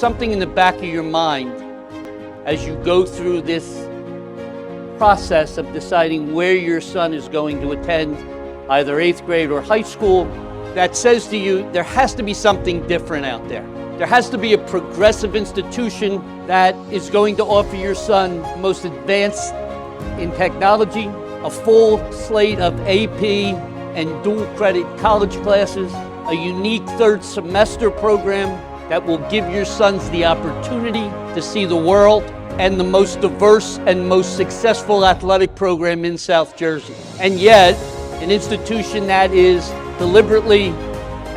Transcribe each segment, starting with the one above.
something in the back of your mind as you go through this process of deciding where your son is going to attend, either 8th grade or high school, that says to you, there has to be something different out there. There has to be a progressive institution that is going to offer your son the most advanced in technology, a full slate of AP and dual credit college classes, a unique third semester program that will give your sons the opportunity to see the world, and the most diverse and most successful athletic program in South Jersey. And yet, an institution that is deliberately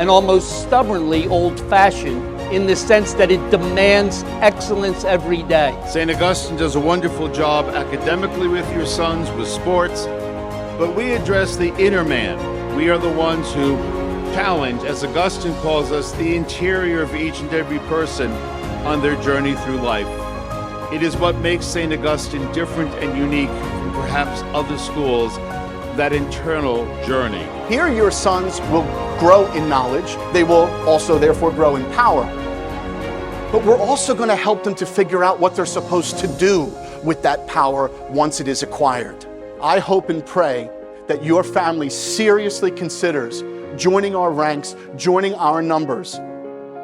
and almost stubbornly old-fashioned in the sense that it demands excellence every day. St. Augustine does a wonderful job academically with your sons, with sports, but we address the inner man. We are the ones who challenge, as Augustine calls us, the interior of each and every person on their journey through life. It is what makes St. Augustine different and unique from perhaps other schools, that internal journey. Here your sons will grow in knowledge. They will also therefore grow in power. But we're also going to help them to figure out what they're supposed to do with that power once it is acquired. I hope and pray that your family seriously considers joining our ranks, joining our numbers,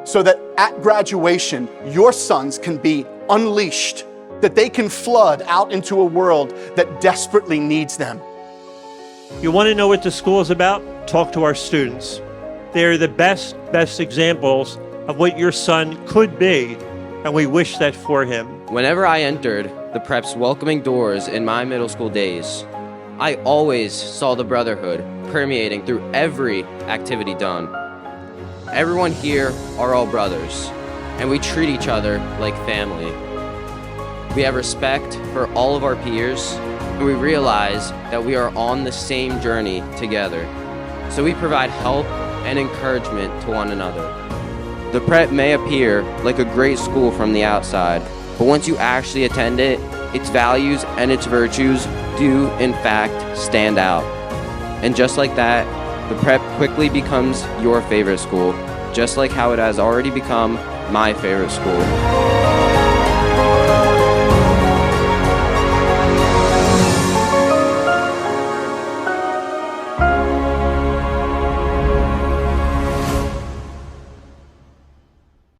so that at graduation, your sons can be unleashed, that they can flood out into a world that desperately needs them. You want to know what the school is about? Talk to our students. They're the best examples of what your son could be, and we wish that for him. Whenever I entered the Prep's welcoming doors in my middle school days, I always saw the brotherhood permeating through every activity done. Everyone here are all brothers, and we treat each other like family. We have respect for all of our peers, and we realize that we are on the same journey together. So we provide help and encouragement to one another. The Prep may appear like a great school from the outside, but once you actually attend it, its values and its virtues do, in fact, stand out. And just like that, the Prep quickly becomes your favorite school, just like how it has already become my favorite school.